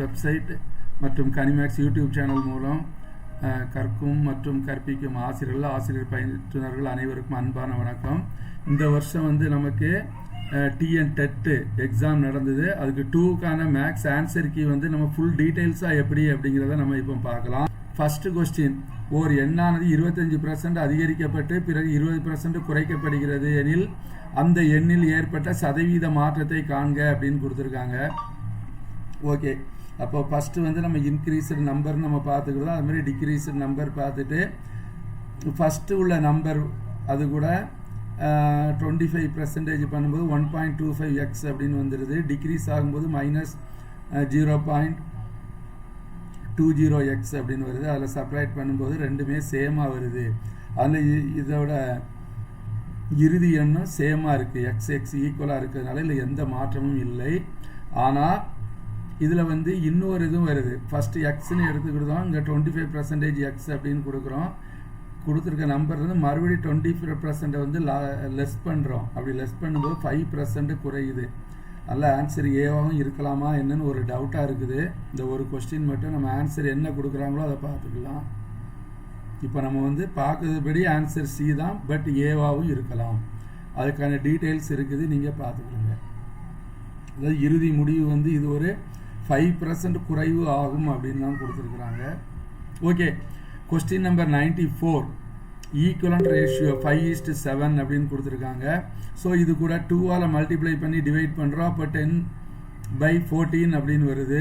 Website மற்றும் Kanimax YouTube channel மூலம் கற்கும் மற்றும் கற்பிக்கும் ஆசிரியர் பயிற்றுனர்கள் அனைவருக்கும் அன்பான வணக்கம். இந்த வருஷம் நமக்கு டிஎன் டெட் எக்ஸாம் நடந்தது. அதுக்கு 2க்கான மேக்ஸ் ஆன்சர் கீ நம்ம ஃபுல் டீட்டெயில்ஸாக எப்படி அப்படிங்கிறத நம்ம இப்போ பார்க்கலாம். ஃபர்ஸ்ட் கொஸ்டின், ஓர் எண்ணானது 25% அதிகரிக்கப்பட்டு பிறகு 20% குறைக்கப்படுகிறது எனில் அந்த எண்ணில் ஏற்பட்ட சதவீத மாற்றத்தை காண்க அப்படின்னு கொடுத்துருக்காங்க. ஓகே, அப்போ ஃபஸ்ட்டு நம்ம இன்க்ரீஸ்டு நம்பர் நம்ம பார்த்துக்கிறோம். அது மாதிரி டிக்ரீஸ்டு நம்பர் பார்த்துட்டு ஃபஸ்ட்டு உள்ள நம்பர் அது கூட 25% பண்ணும்போது 1.25x அப்படின்னு வந்துடுது. டிக்ரீஸ் ஆகும்போது -0.20x அப்படின்னு வருது. அதில் செப்பரேட் பண்ணும்போது ரெண்டுமே சேமாக வருது. அதில் இதோட இறுதி எண்ணும் சேமாக இருக்குது, எக்ஸ் ஈக்குவலாக இருக்கிறதுனால இல்லை எந்த மாற்றமும் இல்லை. ஆனால் இதில் இன்னொரு இதுவும் வருது. ஃபஸ்ட்டு எக்ஸ்ன்னு எடுத்துக்கிட்டோம், இங்கே 25% எக்ஸ் அப்படின்னு கொடுத்துருக்க நம்பர் மறுபடியும் 25% லெஸ் பண்ணுறோம். அப்படி லெஸ் பண்ணும்போது 5% குறையுது. நல்ல ஆன்சர் ஏவாகவும் இருக்கலாமா என்னன்னு ஒரு டவுட்டாக இருக்குது. இந்த ஒரு கொஸ்டின் மட்டும் நம்ம ஆன்சர் என்ன கொடுக்குறாங்களோ அதை பார்த்துக்கலாம். இப்போ நம்ம பார்க்குறதுபடி ஆன்சர் சி தான், பட் ஏவாகவும் இருக்கலாம். அதுக்கான டீட்டெயில்ஸ் இருக்குது, நீங்கள் பார்த்துக்கோங்க. அதாவது இறுதி முடிவு இது ஒரு 5% குறைவு ஆகும் அப்படின்னு தான் கொடுத்துருக்குறாங்க. Okay, question number 94, equivalent ratio 5:7 அப்படின்னு கொடுத்துருக்காங்க. ஸோ இது கூட 2ஆல் மல்டிப்ளை பண்ணி டிவைட் பண்ணுறோம். அப்போ 10/14 அப்படின்னு வருது.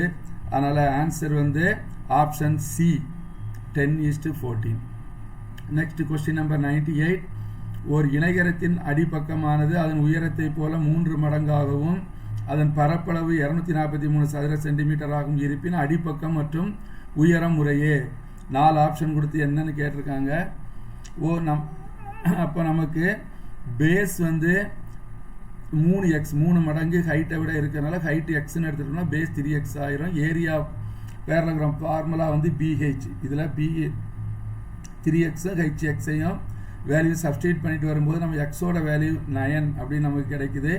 அதனால் answer option C 10:14. Next question number 98, ஒரு இணைகரத்தின் அடிப்பக்கமானது அதன் உயரத்தை போல 3 மடங்காகவும் அதன் பரப்பளவு 243 சதுர சென்டிமீட்டராகவும் இருப்பின் அடிப்பக்கம் மற்றும் உயரம் முறையே. 4 ஆப்ஷன் கொடுத்து என்னன்னு கேட்டிருக்காங்க. அப்போ நமக்கு பேஸ் 3x 3 மடங்கு ஹைட்டை விட இருக்கிறதுனால ஹைட் எக்ஸ்ன்னு எடுத்துட்டோம்னா பேஸ் 3x ஆயிரும். Area parallelogram formula B H. இதில் பி 3x ஹெச்எக்ஸையும் வேல்யூ சப்ஸ்டியூட் பண்ணிட்டு வரும்போது நம்ம எக்ஸோட வேல்யூ 9 அப்படின்னு நமக்கு கிடைக்குது.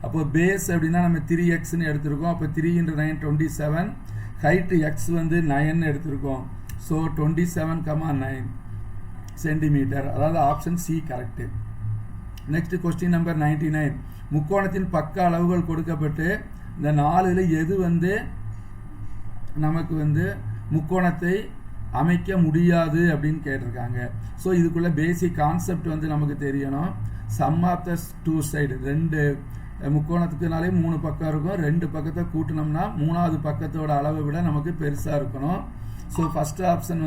அப்போ பேஸ் அப்படின்னா நம்ம 3xன்னு எடுத்திருக்கோம். அப்போ 3 × 9 27. ஹைட்டு எக்ஸ் 9 எடுத்திருக்கோம். So 27,9 centimetre. அதாவது option C correct. Next question number 99, முக்கோணத்தின் பக்க அளவுகள் கொடுக்கப்பட்டு இந்த 4ல் எது நமக்கு முக்கோணத்தை அமைக்க முடியாது அப்படின்னு கேட்டிருக்காங்க. ஸோ இதுக்குள்ள பேசிக் கான்செப்ட் நமக்கு தெரியணும். சம் ஆஃப் த 2 சைடு, 2 முக்கோணத்துக்குனாலே 3 பக்கம் இருக்கும். 2 பக்கத்தை கூட்டினோம்னா 3வது பக்கத்தோட அளவை விட நமக்கு பெருசாக இருக்கணும். ஸோ ஃபஸ்ட் ஆப்ஷன்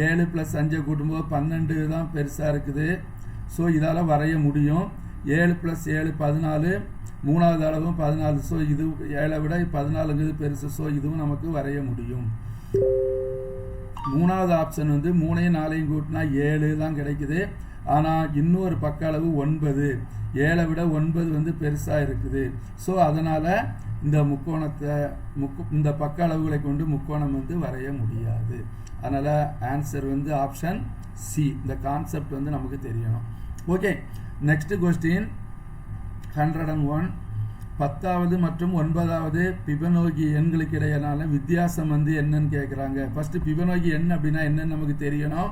7 + 5 கூட்டும்போது 12 தான் பெருசாக இருக்குது. ஸோ இதால் வரைய முடியும். 7 + 7 14, 3வது அளவும் 14. ஸோ இது 7 விட 14ங்கிறது பெருசு. ஸோ இதுவும் நமக்கு வரைய முடியும். 3வது ஆப்ஷன் 3ஐயும் 4ஐயும் கூட்டினா 7 தான் கிடைக்குது. ஆனால் இன்னொரு பக்க அளவு 9, 7 விட 9 பெருசாக இருக்குது. ஸோ அதனால் இந்த இந்த பக்க அளவுகளை கொண்டு முக்கோணம் வரைய முடியாது. அதனால் ஆன்சர் ஆப்ஷன் சி. இந்த கான்செப்ட் நமக்கு தெரியணும். ஓகே, நெக்ஸ்ட் கொஸ்டின் 101, 10வது மற்றும் 9வது பிபனோகி எண்களுக்கு இடையிலான வித்தியாசம் என்னன்னு கேட்குறாங்க. ஃபர்ஸ்ட் பிபனோகி எண் அப்படின்னா என்னன்னு நமக்கு தெரியணும்.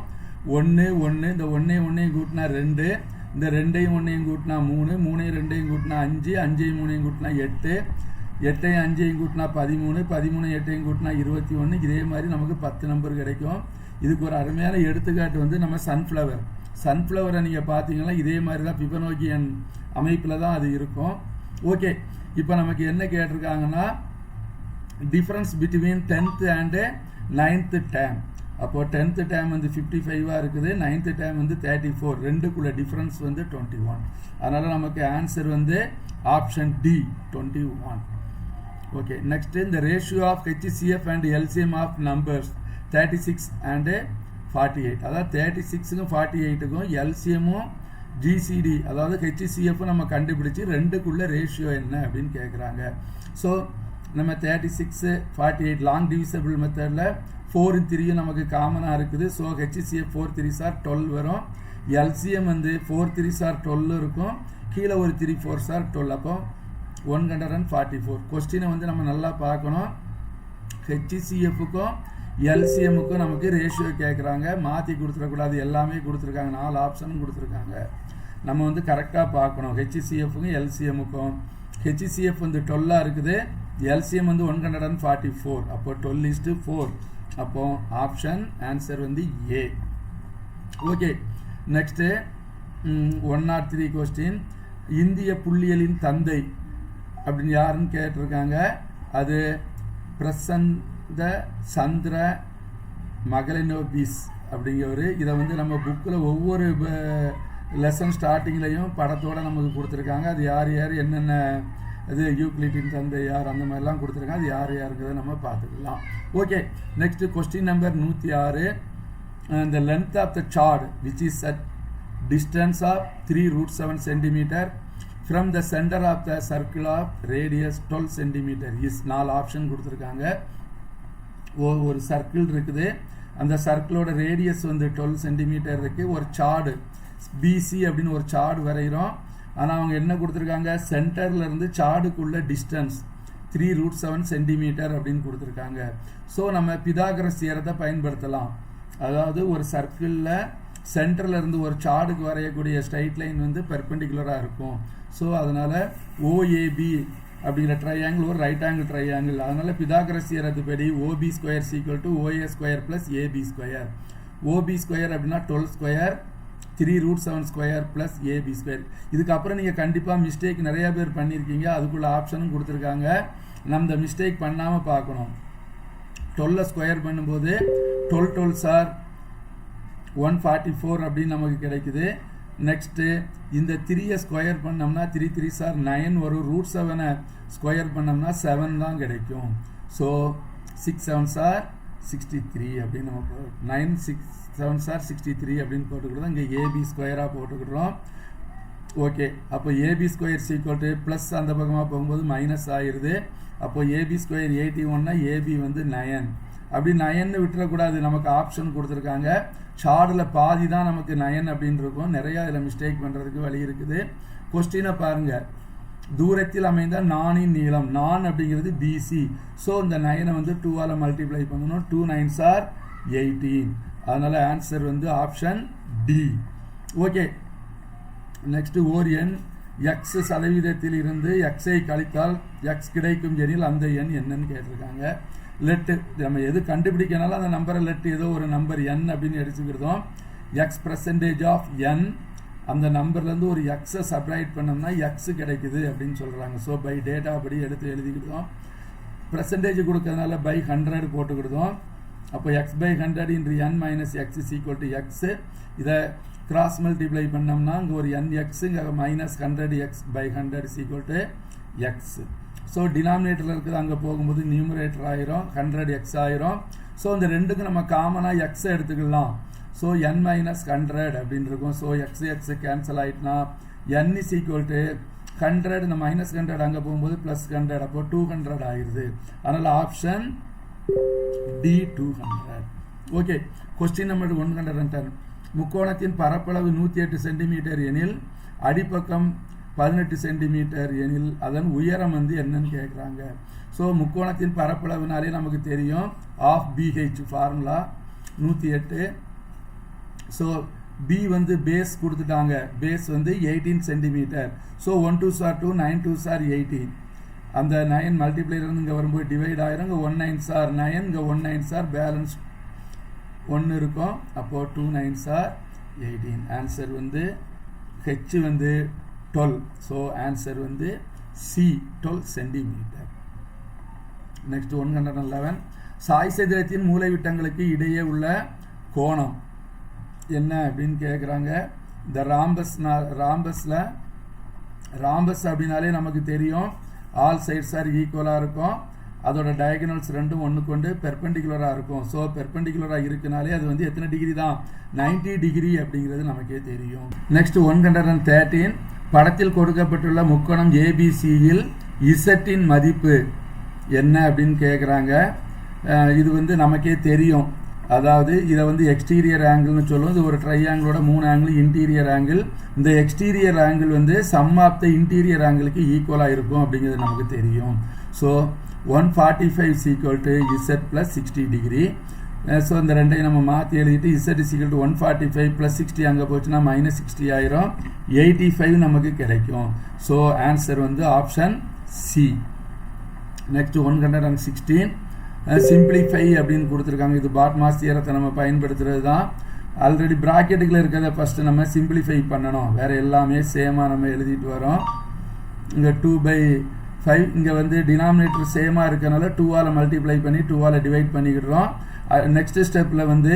1 1, இந்த 1ஐயும் கூட்டினா 2, இந்த 2ஐயும் 1ஐயும் கூட்டினா 3, 3ஐயும் 2ஐயும் கூட்டினா 5, 5ஐயும் 3ஐயும் கூட்டினா 8, 8ஐயும் 5ஐயும் கூட்டினா 13, 13 8ஐயும் கூட்டினா 21. இதே மாதிரி நமக்கு 10 நம்பர் கிடைக்கும். இதுக்கு ஒரு அருமையான எடுத்துக்காட்டு நம்ம சன்ஃப்ளவரை நீங்கள் பார்த்தீங்கன்னா இதே மாதிரி தான் பிபனோகி எண் அமைப்பில் தான் அது இருக்கும். ஓகே, இப்போ நமக்கு என்ன கேட்டிருக்காங்கன்னா difference between 10th and 9th term. அப்போது 10th டேர்ம் 55 இருக்குது, 9th டேர்ம் 34. ரெண்டுக்குள்ள டிஃப்ரென்ஸ் 21. அதனால் நமக்கு answer option D 21. Okay, next இந்த ratio of HCF and LCM of numbers 36 and 48. அதாவது 36க்கும் 48க்கும் எல்சிஎம்மும் ஜிசிடி அதாவது ஹெச்சிசிஎஃப் நம்ம கண்டுபிடிச்சி ரெண்டுக்குள்ள ரேஷியோ என்ன அப்படின்னு கேட்குறாங்க. ஸோ நம்ம 36 48 லாங் டிவிசபிள் மெத்தடில் 4 3 நமக்கு காமனாக இருக்குது. ஸோ ஹெச்சிசிஎஃப் 4 3s are 12 வரும். எல்சிஎம் 4 3s are 12 இருக்கும். கீழே ஒரு 3 4s are 12. அப்போ 144. கொஸ்டினை நம்ம நல்லா பார்க்கணும். ஹெச்சிசிஎஃப்க்கும் எல்சிஎம்முக்கும் நமக்கு ரேஷியோ கேட்குறாங்க. மாற்றி கொடுத்துடக்கூடாது, எல்லாமே கொடுத்துருக்காங்க, 4 ஆப்ஷனும் கொடுத்துருக்காங்க. நம்ம வந்து கரெக்டாக பார்க்கணும். ஹெச்சிசிஎஃப்க்கும் எல்சிஎம்முக்கும் ஹெச்சிசிஎஃப் வந்து 12 இருக்குது, எல்சிஎம் வந்து 144. அப்போ 12:4. அப்போ ஆப்ஷன் ஆன்சர் வந்து ஏ. Okay, next 103 question. இந்திய புள்ளியலின் தந்தை அப்படின்னு யாருன்னு கேட்டிருக்காங்க. அது பிரசந்த சந்திர மகலினோபிஸ் அப்படிங்கிறவர். இதை வந்து நம்ம புக்கில் ஒவ்வொரு லெசன் ஸ்டார்டிங்லையும் படத்தோடு நமக்கு கொடுத்துருக்காங்க. அது யார் யார் என்னென்ன, அது யூக்ளிட்டின் தந்தை யார், அந்த மாதிரிலாம் கொடுத்துருக்காங்க. அது யார் யாருங்கிறத நம்ம பார்த்துக்கலாம். Okay, next question number 106. the length of the chord which is at distance of 3√7 cm from the center of the circle of radius 12 cm is 4 option கொடுத்துருக்காங்க. ஒரு சர்க்கிள் இருக்குது, அந்த சர்க்கிளோட ரேடியஸ் வந்து 12 சென்டிமீட்டர் இருக்குது. ஒரு சார்டு பிசி அப்படின்னு ஒரு shared வரைகிறோம். ஆனால் அவங்க என்ன கொடுத்துருக்காங்க, சென்டர்லேருந்து சார்டுக்குள்ள டிஸ்டன்ஸ் 3√7 சென்டிமீட்டர் அப்படின்னு கொடுத்துருக்காங்க. ஸோ நம்ம பிதாகரஸ் தியரத்தை பயன்படுத்தலாம். அதாவது ஒரு சர்க்கிளில் சென்டரில் இருந்து ஒரு சார்டுக்கு வரையக்கூடிய ஸ்ட்ரைட் லைன் வந்து பெர்பெண்டிகுலராக இருக்கும். ஸோ அதனால் ஓஏபி அப்படிங்கிற ட்ரையாங்கிள் ஒரு ரைட் ஆங்கிள் ட்ரையாங்கிள். அதனால் பிதாகரஸ் தியரத்து படி OB square equal to OA square plus AB square. OB square அப்படின்னா 12 square 3√7 square plus AB square. இதுக்கப்புறம் நீங்கள் கண்டிப்பாக மிஸ்டேக் நிறையா பேர் பண்ணியிருக்கீங்க, அதுக்குள்ள ஆப்ஷனும் கொடுத்துருக்காங்க. நம்ம இந்த மிஸ்டேக் பண்ணாமல் பார்க்கணும். 12 ஸ்கொயர் பண்ணும்போது 12 12 சார் 144 அப்படின்னு நமக்கு கிடைக்குது. நெக்ஸ்ட்டு இந்த 3 ஸ்கொயர் பண்ணோம்னா 3 3 சார் 9 வரும். √7 ஸ்கொயர் பண்ணோம்னா 7 தான் கிடைக்கும். ஸோ 6 7 சார் 63 அப்படின்னு நம்ம 9 6 7 சார் 63 அப்படின்னு போட்டுக்கிட்டோம். இங்கே ஏபி ஸ்கொயராக போட்டுக்கிட்டோம். ஓகே, அப்போ AB square equal to plus அந்த பக்கமாக போகும்போது மைனஸ் ஆகிடுது. அப்போ ஏபி ஸ்கொயர் 81னா ஏபி வந்து 9. அப்படி 9ன்னு விட்டுறக்கூடாது, நமக்கு ஆப்ஷன் கொடுத்துருக்காங்க. சார்டில் பாதி தான் நமக்கு 9 அப்படின்னு இருக்கும். நிறையா இதில் மிஸ்டேக் பண்ணுறதுக்கு வழி இருக்குது. கொஸ்டினை பாருங்கள். தூரத்தில் அமைந்த நானின் நீளம், நான் அப்படிங்கிறது பிசி. ஸோ இந்த 9 வந்து 2ஆல் மல்டிப்ளை பண்ணணும். 2 9s are 18. அதனால் ஆன்சர் வந்து ஆப்ஷன் டி. ஓகே, நெக்ஸ்ட் ஓர் எண் எக்ஸ் சதவீதத்தில் இருந்து எக்ஸை கழித்தால் எக்ஸ் கிடைக்கும் எனில் அந்த எண் என்னன்னு கேட்டிருக்காங்க. லெட்டு நம்ம எது கண்டுபிடிக்கனாலும் அந்த நம்பரை லெட்டு ஏதோ ஒரு நம்பர் என் அப்படின்னு எடுத்துக்கிட்டோம். எக்ஸ் பர்சன்டேஜ் ஆஃப் என், அந்த நம்பர்லேருந்து ஒரு எக்ஸை சப்ராக்ட் பண்ணோம்னா எக்ஸு கிடைக்குது அப்படின்னு சொல்கிறாங்க. ஸோ பை டேட்டா அப்படி எடுத்து எழுதிக்கிட்டோம். பர்சன்டேஜ் கொடுக்கறதுனால பை 100 போட்டுக்கிட்டோம். அப்போ x by 100 into n minus x is equal to x. இதை கிராஸ் மல்டிப்ளை பண்ணோம்னா இங்கே ஒரு என் எக்ஸு, இங்கே minus 100 x by 100 is equal to x. So டினாமினேட்டரில் இருக்குது, அங்கே போகும்போது நியூமரேட்டர் ஆயிரும், 100 எக்ஸ் ஆயிரும். ஸோ இந்த ரெண்டுக்கும் நம்ம காமனாக எக்ஸை எடுத்துக்கலாம். ஸோ n மைனஸ் 100 அப்படின்னு இருக்கும். ஸோ எக்ஸ் எக்ஸ் கேன்சல் ஆகிட்டுனா n இஸ் ஈக்குவல் டு 100, இந்த மைனஸ் 100 அங்கே போகும்போது ப்ளஸ் 100, அப்போ 200 ஆயிடுது. அதனால் option D 200. Okay, question number 110. முக்கோணத்தின் பரப்பளவு 108 சென்டிமீட்டர் எனில் அடிப்பக்கம் 18 சென்டிமீட்டர் எனில் அதன் உயரம் வந்து என்னன்னு கேட்குறாங்க. ஸோ முக்கோணத்தின் பரப்பளவுனாலே நமக்கு தெரியும், half BH formula 108. So B வந்து பேஸ் கொடுத்துட்டாங்க, பேஸ் வந்து 18 centimetre. So 1 2s are 2, 9 2s are 18. அந்த 9 மல்டிப்ளைலேருந்து இங்கே வரும்போது டிவைட் ஆயிரும். இங்கே 1 9s are 9, இங்கே 1 9s are பேலன்ஸ் 1 இருக்கும். அப்போது 2 9s are 18. ஆன்சர் வந்து ஹெச் வந்து 12. ஸோ ஆன்சர் வந்து சி 12 சென்டிமீட்டர். நெக்ஸ்ட் 111. சாய் சதுரத்தின் மூலைவிட்டங்களுக்கு இடையே உள்ள கோணம் என்ன அப்படின்னு கேட்குறாங்க. இந்த ராம்பஸ் அப்படின்னாலே நமக்கு தெரியும், ஆல் சைட்ஸ் ஆர் ஈக்குவலாக இருக்கும். அதோட டயகனல்ஸ் ரெண்டும் ஒன்றுக்கு ஒன்று பெர்பெண்டிகுலராக இருக்கும். ஸோ பெர்பெண்டிகுலராக இருக்குனாலே அது வந்து எத்தனை டிகிரி தான், 90 டிகிரி அப்படிங்கிறது நமக்கே தெரியும். நெக்ஸ்ட் 113. படத்தில் கொடுக்கப்பட்டுள்ள முக்கோணம் ஏபிசியில் இசட்டின் மதிப்பு என்ன அப்படின்னு கேட்குறாங்க. இது வந்து நமக்கே தெரியும். அதாவது இதை வந்து எக்ஸ்டீரியர் ஆங்கிள்னு சொல்லுவோம். இது ஒரு ட்ரையாங்கிளோட 3 ஆங்கிள் இன்டீரியர் ஆங்கிள். இந்த எக்ஸ்டீரியர் ஆங்கிள் வந்து சம் ஆஃப் த இன்டீரியர் ஆங்கிளுக்கு ஈக்குவலாக இருக்கும் அப்படிங்கிறது நமக்கு தெரியும். So 145 is equal to z plus 60 degree. So இந்த ரெண்டையும் நம்ம மாற்றி எழுதிட்டு z is equal to 145 plus 60 அங்கே போச்சுன்னா மைனஸ் 60 ஆயிரும், 85 நமக்கு கிடைக்கும். ஸோ ஆன்சர் வந்து ஆப்ஷன் சி. நெக்ஸ்ட் 116 சிம்பிளிஃபை அப்படின்னு கொடுத்துருக்காங்க. இது பாட்மாஸ் தியரத்தை நம்ம பயன்படுத்துறது தான். ஆல்ரெடி ப்ராக்கெட்டுக்குள்ள இருக்கிறத ஃபஸ்ட்டு நம்ம சிம்பிளிஃபை பண்ணணும், வேறு எல்லாமே சேமாக நம்ம எழுதிட்டு வரோம். இங்கே 2/5 இங்கே வந்து டினாமினேட்டர் சேமாக இருக்கிறனால 2ஆல் மல்டிப்ளை பண்ணி 2ஆல் டிவைட் பண்ணிக்கிடுறோம். நெக்ஸ்ட் ஸ்டெப்பில் வந்து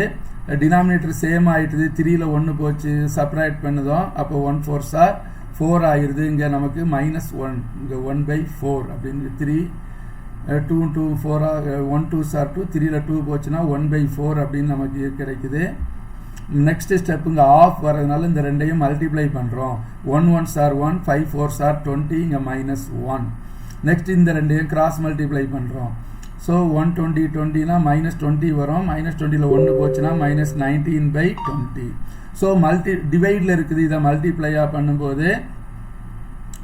டினாமினேட்டர் சேம் ஆகிட்டுது, 3ல் 1 போச்சு, செப்பரேட் பண்ணுதோம், அப்போ 1 4s are 4 ஆகிடுது. இங்கே நமக்கு -1, இங்கே 1/4 அப்படின்னு 3 2 2 4 1 2s are 2, 3ல் 2 போச்சுன்னா 1/4 அப்படின்னு நமக்கு கிடைக்குது. நெக்ஸ்ட் ஸ்டெப் இங்கே ஆஃப் வரதுனால இந்த ரெண்டையும் மல்டிப்ளை பண்ணுறோம். 1 1s are 1, 5 4s are 20, இங்கே -1. நெக்ஸ்ட் இந்த ரெண்டையும் கிராஸ் மல்டிப்ளை பண்ணுறோம். ஸோ 120 20னா -20 வரும், -20ல் 1 போச்சுன்னா -19/20. ஸோ டிவைடில் இருக்குது, இதை மல்டிப்ளையாக பண்ணும்போது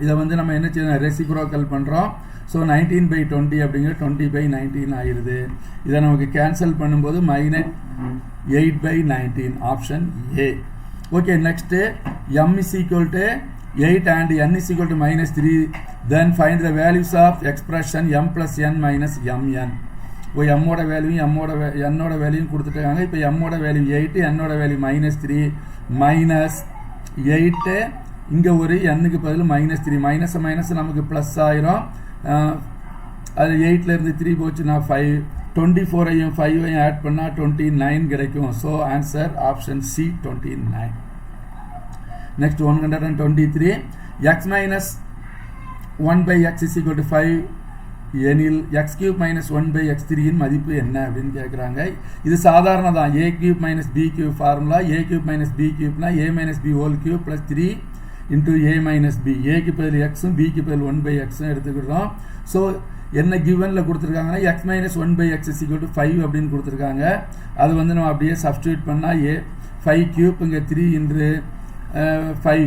இதை வந்து நம்ம என்ன செய்யணும், ரெசிப்ரோக்கல் பண்ணுறோம். ஸோ 19/20 அப்படிங்கிற 20/19 ஆயிடுது. இதை நமக்கு கேன்சல் பண்ணும்போது -8/19 option A. Okay, next m is equal to 8 and n is equal to -3, then find the values of expression m plus n minus mn. இப்போ m ஓட வேல்யூ n ஓட வேல்யூ கொடுத்துட்டாங்க. இப்போ m ஓட வேல்யூ 8, n ஓட value -3 -8, இங்கே ஒரு n-க்கு பதில் -3, மைனஸ் நமக்கு ப்ளஸ் ஆயிரும். அது 8லேருந்து 3 போச்சுன்னா 5, 24ஐயும் 5ஐயும் ஆட் பண்ணால் 29 கிடைக்கும். So answer option C 29. Next 123 x minus 1/x is equal to 5 எனில் x³ minus 1/x3 இன் மதிப்பு என்ன அப்படின்னு கேட்குறாங்க. இது சாதாரண தான், a³ minus b³ formula. a³ minus b³ a minus b whole cube plus 3 into a minus b. a க்கு பதில் xம் b க்கு பதில் 1/xம் எடுத்துக்கிட்டோம். ஸோ என்ன கிவனில் கொடுத்துருக்காங்கன்னா x minus 1/x is equal to 5 அப்படின்னு கொடுத்துருக்காங்க. அது வந்து நம்ம அப்படியே சப்ஸ்டியூட் பண்ணால் 5³ இங்கே 3 into 5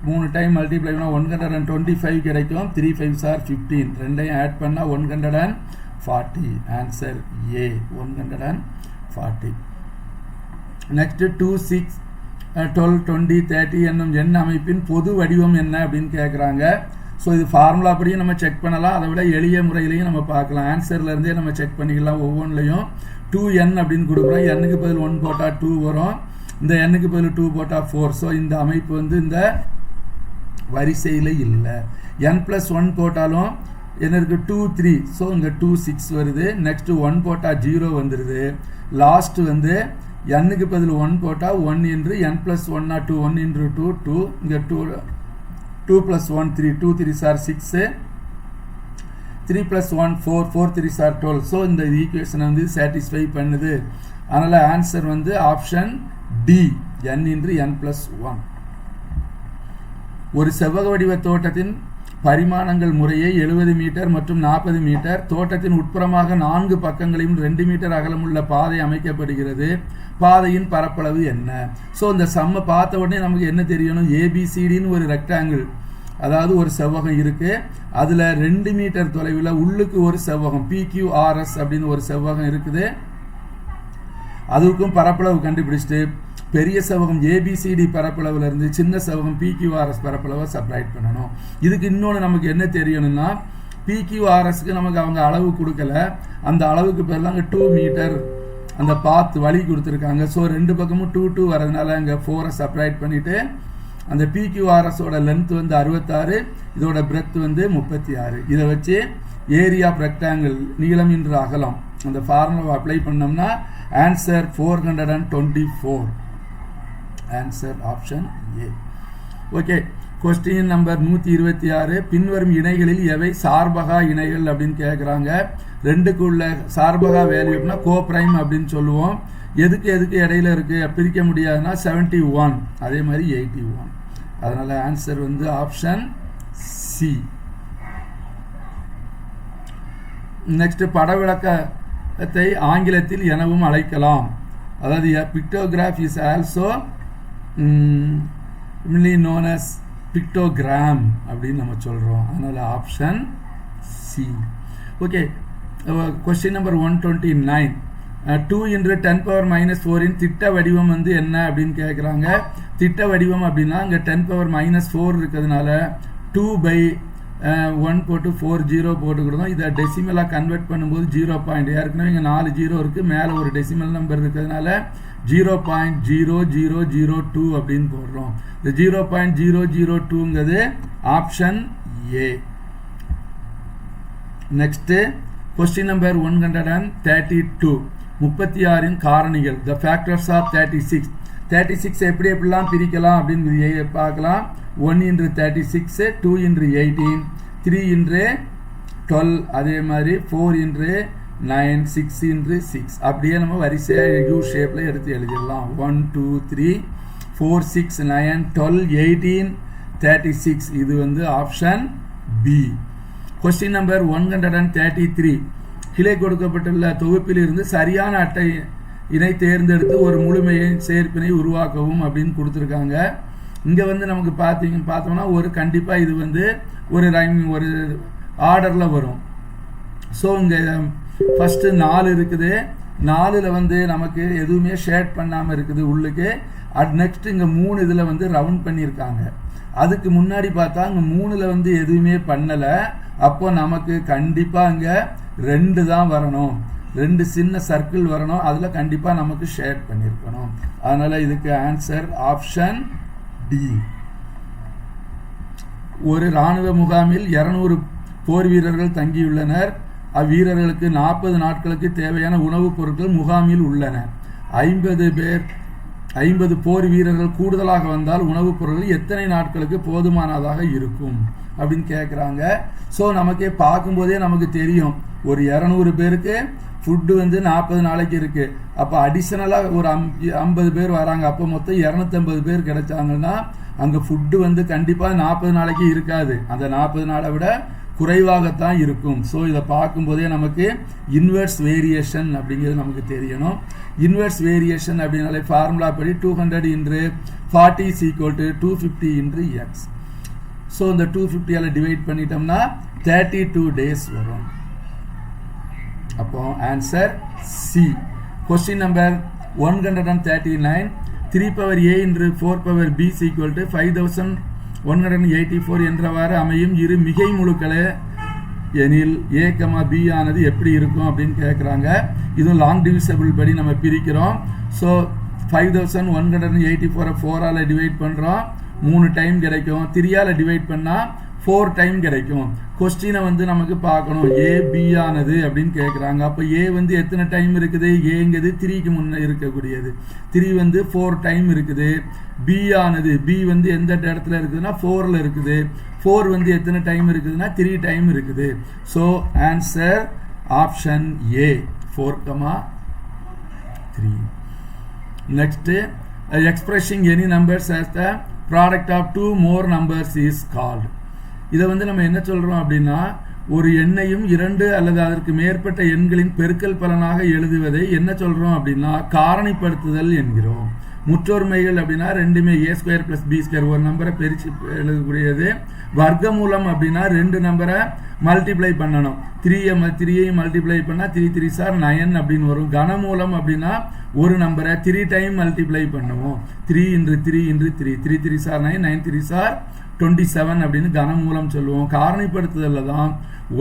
3 டைம் மல்டிப்ளை பண்ணால் 125 கிடைக்கும். 3 5s are 15, ரெண்டையும் ஆட் பண்ணால் 140. Answer A 140. நெக்ஸ்ட் 2 6 12 20 30 என்னும் எண் அமைப்பின் பொது வடிவம் என்ன அப்படின்னு கேட்குறாங்க. ஸோ இது ஃபார்முலா அப்படியும் நம்ம செக் பண்ணலாம், அதை விட எளிய முறையிலையும் நம்ம பார்க்கலாம். ஆன்சர்லேருந்தே நம்ம செக் பண்ணிக்கலாம். ஒவ்வொன்றிலையும் 2n அப்படின்னு கொடுக்குறோம். n-க்கு பதில் 1 போட்டால் 2 வரும், இந்த n-க்கு பதில் 2 போட்டால் 4. ஸோ இந்த அமைப்பு வந்து இந்த வரிசையில் இல்லை. n+1 போட்டாலும் என்ன இருக்குது 2 3, ஸோ இங்கே 2 6 வருது. நெக்ஸ்ட்டு 1 போட்டால் 0 வந்துடுது. லாஸ்ட்டு வந்து n-க்கு பதில் 1 போட்டால் 1 என்று n+1 2 1 into 2 2, இங்கே 2 plus 1 3, 2 3s are 6, 3 plus 1 4, 4 3s are 12. So இந்த ஈக்குவேஷனை வந்து சாட்டிஸ்ஃபை பண்ணுது. அதனால் ஆன்சர் வந்து option D n into n+1. ஒரு செவ்வக வடிவ தோட்டத்தின் பரிமாணங்கள் முறையே 70 மீட்டர் மற்றும் 40 மீட்டர். தோட்டத்தின் உட்புறமாக 4 பக்கங்களையும் 2 மீட்டர் அகலமுள்ள பாதை அமைக்கப்படுகிறது. பாதையின் பரப்பளவு என்ன? ஸோ இந்த சம்மை பார்த்த உடனே நமக்கு என்ன தெரியணும், ஏபிசிடின்னு ஒரு ரெக்டாங்கிள், அதாவது ஒரு செவ்வகம் இருக்குது. அதில் 2 மீட்டர் தொலைவில் உள்ளுக்கு ஒரு செவ்வகம் PQRS அப்படின்னு ஒரு செவ்வகம் இருக்குது. அதுக்கும் பரப்பளவு கண்டுபிடிச்சிட்டு பெரிய செவ்வகம் ஏபிசிடி பரப்பளவுலேருந்து சின்ன செவ்வகம் PQRS பரப்பளவை செப்பரேட் பண்ணணும். இதுக்கு இன்னொன்று நமக்கு என்ன தெரியணும்னா, PQRSக்கு நமக்கு அவங்க அளவு கொடுக்கல, அந்த அளவுக்கு பேர் அங்கே 2 மீட்டர் அந்த பாத் வழி கொடுத்துருக்காங்க. ஸோ 2 பக்கமும் 2 2 வரதுனால அங்கே 4 செப்பரேட் பண்ணிவிட்டு அந்த PQRSோட லென்த் வந்து 66, இதோட பிரெத் வந்து 36. இதை வச்சு ஏரியா ஆஃப் ரெக்டாங்கிள் நீளம் இன்று அகலம் அந்த ஃபார்முலாவை அப்ளை பண்ணோம்னா ஆன்சர் 424. ஆன்சர் ஆப்ஷன் ஏ. Okay, question number 126. பின்வரும் இணைகளில் எவை சார்பகா இணைகள் அப்படின்னு கேட்குறாங்க. ரெண்டுக்கு உள்ள சார்பகா வேல்யூனா கோப்ரைம் அப்படின்னு சொல்லுவோம். எதுக்கு இடையில இருக்குது பிரிக்க முடியாதுன்னா 71, அதே மாதிரி 81. அதனால் ஆன்சர் வந்து ஆப்ஷன் சி. நெக்ஸ்ட் படவிளக்கத்தை ஆங்கிலத்தில் எனவும் அழைக்கலாம். அதாவது pictograph is also known as pictogram அப்படின்னு நம்ம சொல்கிறோம். அதனால் option C. Okay, question number 129. 2 × 10⁻⁻4 இன் திட்ட வடிவம் வந்து என்ன அப்படின்னு கேட்குறாங்க. திட்ட வடிவம் அப்படின்னா இங்கே 10⁻⁻4 இருக்கிறதுனால 2/1 போட்டு 4 0 போட்டுக்கிட்டோம். இதை டெசிமலாக கன்வெர்ட் பண்ணும்போது 0. ஏற்கனவே இங்கே 4 0 இருக்குது, மேலே ஒரு டெசிமல் நம்பர் இருக்கிறதுனால 0.0002 அப்படின்னு போடுறோம். இந்த 0.002ங்கிறது option A. Next question number 132. 36 காரணிகள், த ஃபேக்டர்ஸ் ஆஃப் 36. 36 எப்படிலாம் பிரிக்கலாம் அப்படின்னு பார்க்கலாம். 1 × 36, 2 × 18, 3 × 12, அதே மாதிரி 4 × 9, 6 × 6. அப்படியே நம்ம வரிசையாக யூ ஷேப்பில் எடுத்து எழுதிடலாம். 1 2 3 4 6 9 12 18 36. இது வந்து ஆப்ஷன் பி. Question number 133. கீழே கொடுக்கப்பட்டுள்ள தொகுப்பில் இருந்து சரியான அட்டை இணை தேர்ந்தெடுத்து ஒரு முழுமையை சேர்ப்பினை உருவாக்கவும் அப்படின்னு கொடுத்துருக்காங்க. இங்கே வந்து நமக்கு பார்த்தோம்னா ஒரு கண்டிப்பாக இது வந்து ஒரு ஒரு ஆர்டரில் வரும். ஸோ இங்கே ஃபஸ்ட்டு 4 இருக்குது. 4ல் வந்து நமக்கு எதுவுமே ஷேட் பண்ணாமல் இருக்குது உள்ளுக்கு. நெக்ஸ்ட் இங்கே 3 இதில் வந்து ரவுண்ட் பண்ணியிருக்காங்க. அதுக்கு முன்னாடி பார்த்தா இங்கே 3ல் வந்து எதுவுமே பண்ணலை. அப்போ நமக்கு கண்டிப்பாக இங்கே 2 தான் வரணும், 2 சின்ன சர்க்கிள் வரணும். அதில் கண்டிப்பாக நமக்கு ஷேட் பண்ணியிருக்கணும். அதனால் இதுக்கு ஆன்சர் ஆப்ஷன் டி. ஒரு இராணுவ முகாமில் 200 போர் வீரர்கள் தங்கியுள்ளனர். அவ்வீரர்களுக்கு 40 நாட்களுக்கு தேவையான உணவுப் பொருட்கள் முகாமில் உள்ளன. 50 போர் வீரர்கள் கூடுதலாக வந்தால் உணவுப் பொருட்கள் எத்தனை நாட்களுக்கு போதுமானதாக இருக்கும் அப்படின்னு கேட்குறாங்க. ஸோ நமக்கே பார்க்கும்போதே நமக்கு தெரியும் ஒரு 200 பேருக்கு ஃபுட்டு வந்து 40 நாளைக்கு இருக்குது. அப்போ அடிஷ்னலாக ஒரு 50 பேர் வராங்க. அப்போ மொத்தம் 250 பேர் கிடைச்சாங்கன்னா அங்கே ஃபுட்டு வந்து கண்டிப்பாக 40 நாளைக்கு இருக்காது, அந்த 40 நாளை விட குறைவாகத்தான் இருக்கும். ஸோ இதை பார்க்கும்போதே நமக்கு இன்வெர்ஸ் வேரியேஷன் அப்படிங்கிறது நமக்கு தெரியணும். இன்வெர்ஸ் வேரியேஷன் அப்படின்னாலே ஃபார்முலா படி 200 × 40 = 250 × x. ஸோ இந்த 250ஆல் டிவைட் பண்ணிட்டோம்னா 32 days வரும். அப்போ answer C. Question number 139. 3/a × 4/b = 5184 என்றவாறு அமையும் இரு மிகை முழுக்களே எனில் a, b ஆனது எப்படி இருக்கும் அப்படின்னு கேட்குறாங்க. இதுவும் லாங் டிவிசபிள் படி நம்ம பிரிக்கிறோம். ஸோ 5184 4ஆல் டிவைட் பண்ணுறோம், 3 டைம் கிடைக்கும். 3ஆல் டிவைட் பண்ணால் 4 டைம் கிடைக்கும். கொஸ்டினை வந்து நமக்கு பார்க்கணும் a, b ஆனது அப்படின்னு கேட்குறாங்க. அப்போ a வந்து எத்தனை டைம் இருக்குது? ஏங்கிறது 3க்கு முன்னே இருக்கக்கூடியது. 3 வந்து 4 டைம் இருக்குது. b ஆனது b வந்து எந்த இடத்துல இருக்குதுன்னா 4ல் இருக்குது. 4 வந்து எத்தனை டைம் இருக்குதுன்னா 3 டைம் இருக்குது. So answer option A 4,3. Next expressing any numbers as the product of 2 more numbers is called. இதை வந்து நம்ம என்ன சொல்கிறோம் அப்படின்னா ஒரு எண்ணையும் 2 அல்லது அதற்கு மேற்பட்ட எண்களின் பெருக்கல் பலனாக எழுதுவதை என்ன சொல்கிறோம் அப்படின்னா காரணிப்படுத்துதல் என்கிறோம். முற்றொருமைகள் அப்படின்னா ரெண்டுமே a² + b² ஒரு நம்பரை பிரித்து எழுதக்கூடியது. வர்க்கமூலம் அப்படின்னா 2 நம்பரை மல்டிப்ளை பண்ணணும். 3ஐ மல்டிப்ளை பண்ணால் 3 3 சார் 9 அப்படின்னு வரும். கனமூலம் அப்படின்னா ஒரு நம்பரை 3 டைம் மல்டிப்ளை பண்ணுவோம். 3 × 3 × 3 3 3 சார் 9 9 3 சார் 27 அப்படின்னு கனமூலம் சொல்லுவோம். காரணிப்படுத்துதலில் தான்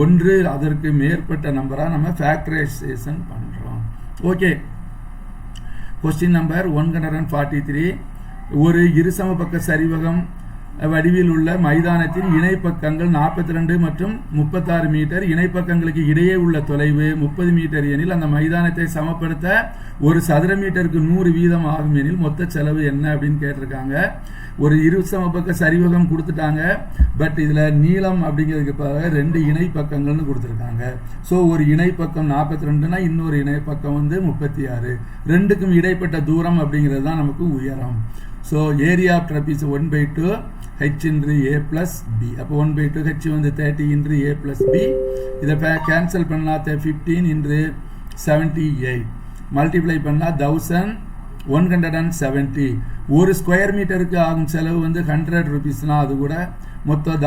1 அதற்கு மேற்பட்ட நம்பராக நம்ம ஃபேக்டரைசேஷன் பண்ணுறோம். Okay, question number 143. ஒரு இருசமபக்க சரிவகம் வடிவில் உள்ள மைதானத்தின் இணைப்பக்கங்கள் 42 மற்றும் 36 மீட்டர். இணைப்பக்கங்களுக்கு இடையே உள்ள தொலைவு 30 மீட்டர் எனில் அந்த மைதானத்தை சமப்படுத்த ஒரு சதுர மீட்டருக்கு 100 வீதம் ஆகும் எனில் மொத்த செலவு என்ன அப்படின்னு கேட்டிருக்காங்க. ஒரு இருசமபக்க சரிவகம் கொடுத்துட்டாங்க. பட் இதில் நீளம் அப்படிங்கிறதுக்கு பதிலாக 2 இணைப்பக்கங்கள்னு கொடுத்துருக்காங்க. ஸோ ஒரு இணைப்பக்கம் 42னா இன்னொரு இணைப்பக்கம் வந்து 36. ரெண்டுக்கும் இடைப்பட்ட தூரம் அப்படிங்கிறது தான் நமக்கு உயரம். So area of trapeze 1/2 h × a + b. அப்போ 1/2 h வந்து 30 × a + b. இதை கேன்சல் பண்ணால் 15 × 78 மல்டிப்ளை பண்ணால் 1170. ஒரு ஸ்கொயர் மீட்டருக்கு ஆகும் செலவு வந்து 100 ரூபீஸ்னால் அது கூட மொத்தம்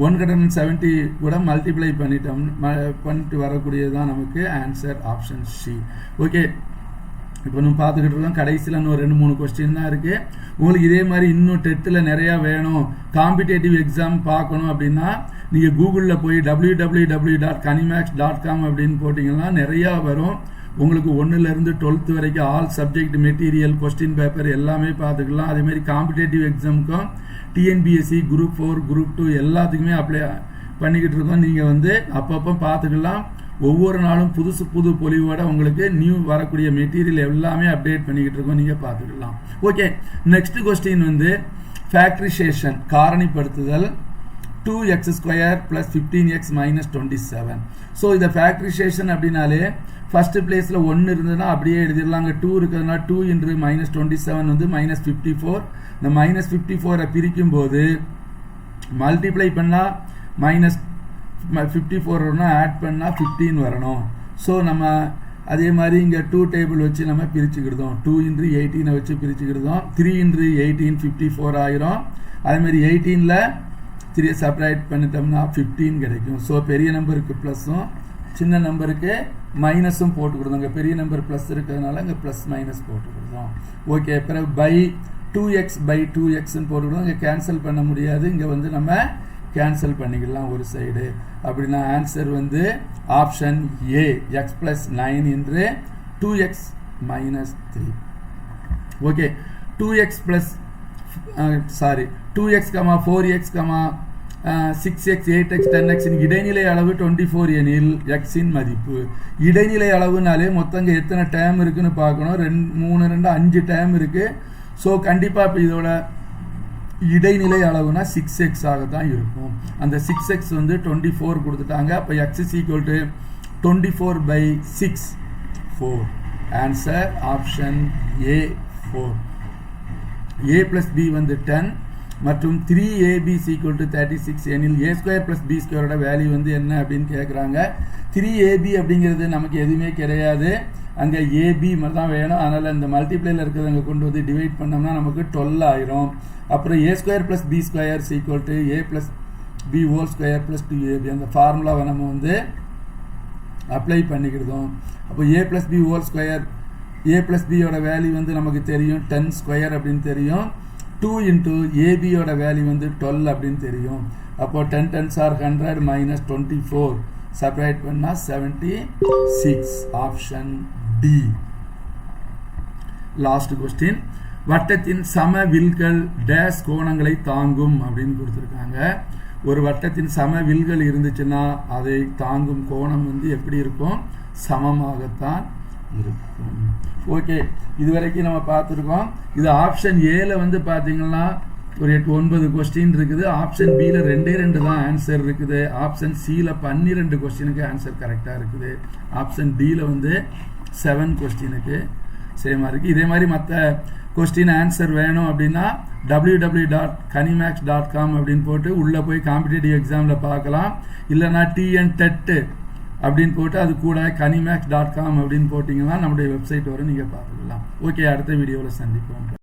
170 கூட மல்டிப்ளை பண்ணிட்டு வரக்கூடியது தான் நமக்கு ஆன்சர் ஆப்ஷன் சி. ஓகே, இப்போ நம்ம பார்த்துக்கிட்டு இருக்கோம். கடைசியில் இன்னும் 2-3 கொஸ்டின் தான் இருக்குது. உங்களுக்கு இதே மாதிரி இன்னும் டெட்டில் நிறையா வேணும், காம்படிட்டிவ் எக்ஸாம் பார்க்கணும் அப்படின்னா நீங்கள் கூகுளில் போய் www.kanimax.com அப்படின்னு போட்டிங்கன்னா நிறையா வரும். உங்களுக்கு 1லேருந்து 12th வரைக்கும் all subject material question paper எல்லாமே பார்த்துக்கலாம். அதேமாதிரி காம்படிட்டிவ் எக்ஸாமுக்கும் டிஎன்பிஎஸ்சி குரூப் 4 குரூப் 2 எல்லாத்துக்குமே அப்ளை பண்ணிக்கிட்டு இருக்கோம். நீங்கள் வந்து அப்பப்போ பார்த்துக்கலாம். ஒவ்வொரு நாளும் புது பொலிவோட உங்களுக்கு நியூ வரக்கூடிய மெட்டீரியல் எல்லாமே அப்டேட் பண்ணிக்கிட்டு இருக்கோம், நீங்கள் பார்த்துக்கலாம். ஓகே, நெக்ஸ்ட் கொஸ்டின் வந்து ஃபேக்டரைசேஷன் காரணிப்படுத்துதல் 2x² + 15x - 27. ஸோ இதை ஃபேக்டரைசேஷன் அப்படின்னாலே ஃபர்ஸ்ட் பிளேஸில் 1 இருந்ததுன்னா அப்படியே எழுதிடலாங்க. 2 இருக்கிறதுனா 2 × -27 வந்து -54. இந்த -54 பிரிக்கும் போது மல்டிப்ளை பண்ணால் -54 வரணும், ஆட் பண்ணால் 15 வரணும். ஸோ நம்ம அதே மாதிரி இங்கே 2 டேபிள் வச்சு நம்ம பிரிச்சுக்கிடுதோம். 2 × 18 வச்சு பிரிச்சுக்கிடுதோம். 3 × 18 54 ஆயிரும். அதேமாதிரி 18ல் 3 செப்பரேட் பண்ணிட்டோம்னா 15 கிடைக்கும். ஸோ பெரிய நம்பருக்கு ப்ளஸ்ஸும் சின்ன நம்பருக்கு மைனஸும் போட்டுக்கிடுதோம். இங்கே பெரிய நம்பர் ப்ளஸ் இருக்கிறதுனால இங்கே ப்ளஸ் மைனஸ் போட்டுக்கிடுதோம். ஓகே, பிறகு பை 2x/2xன்னு போட்டுக்கிடுதோம். இங்கே கேன்சல் பண்ண முடியாது, இங்கே வந்து நம்ம கேன்சல் பண்ணிக்கலாம் ஒரு சைடு. அப்படின்னா ஆன்சர் வந்து option A x + 9 × 2x - 3. Okay, 2x, 4x, 6x, 8x, 10x இடைநிலை அளவு 24 எனில் x இன் மதிப்பு. இடைநிலை அளவுனாலே மொத்தங்க எத்தனை டேம் இருக்குன்னு பார்க்கணும். 3, 2, 5 டேம் இருக்கு. ஸோ கண்டிப்பாக இப்போ இதோட இடைநிலை அளவுனா 6x ஆகத்தான் இருக்கும். அந்த 6x வந்து 24 கொடுத்துட்டாங்க. அப்போ x = 24/6 4. Answer option A 4. a + b வந்து 10 மற்றும் 3ab = 36 எனில் a² + b² வேல்யூ வந்து என்ன அப்படின்னு கேட்குறாங்க. 3ab அப்படிங்கிறது நமக்கு எதுவுமே கிடையாது, அங்கே ஏபி மாதிரி தான் வேணும். அதனால் இந்த மல்டிப்ளைல இருக்கிறத அங்கே கொண்டு வந்து டிவைட் பண்ணோம்னா நமக்கு 12 ஆயிரும். அப்புறம் a² + b² = a + b² + 2ab அந்த ஃபார்முலாவை நம்ம வந்து அப்ளை பண்ணிக்கிடுதோம். அப்போ a + b² a + b யோட வேல்யூ வந்து நமக்கு தெரியும் 10² அப்படின்னு தெரியும். 2 × ab யோட வேல்யூ வந்து 12 அப்படின்னு தெரியும். அப்போ 10 10s are 100 - 24 செப்பரேட் பண்ணால் 76. Option D. லாஸ்ட் கொஸ்டின், வட்டத்தின் சம வில்கள் டேஸ் கோணங்களை தாங்கும் அப்படின்னு கொடுத்துருக்காங்க. ஒரு வட்டத்தின் சம வில்கள் இருந்துச்சுன்னா அதை தாங்கும் கோணம் வந்து எப்படி இருக்கும்? சமமாகத்தான் இருக்கும். ஓகே, இதுவரைக்கும் நம்ம பார்த்துருக்கோம். இது ஆப்ஷன் ஏல வந்து பார்த்தீங்கன்னா ஒரு 8-9 கொஸ்டின் இருக்குது. ஆப்ஷன் பியில் 2 தான் ஆன்சர் இருக்குது. ஆப்ஷன் சியில் 12 கொஸ்டினுக்கு ஆன்சர் கரெக்டாக இருக்குது. ஆப்ஷன் டியில் வந்து 7 கொஸ்டினுக்கு சேமாக இருக்குது. இதே மாதிரி மற்ற கொஸ்டின் ஆன்சர் வேணும் அப்படின்னா www.kanimax.com அப்படின்னு போட்டு உள்ளே போய் காம்படிட்டிவ் எக்ஸாமில் பார்க்கலாம். இல்லைனா TN-TET அப்படின்னு போட்டு அது கூட kanimax.com அப்படின்னு போட்டிங்கன்னா நம்முடைய வெப்சைட் வரும், நீங்கள் பார்த்துக்கலாம். ஓகே, அடுத்த வீடியோவில் சந்திப்போம்.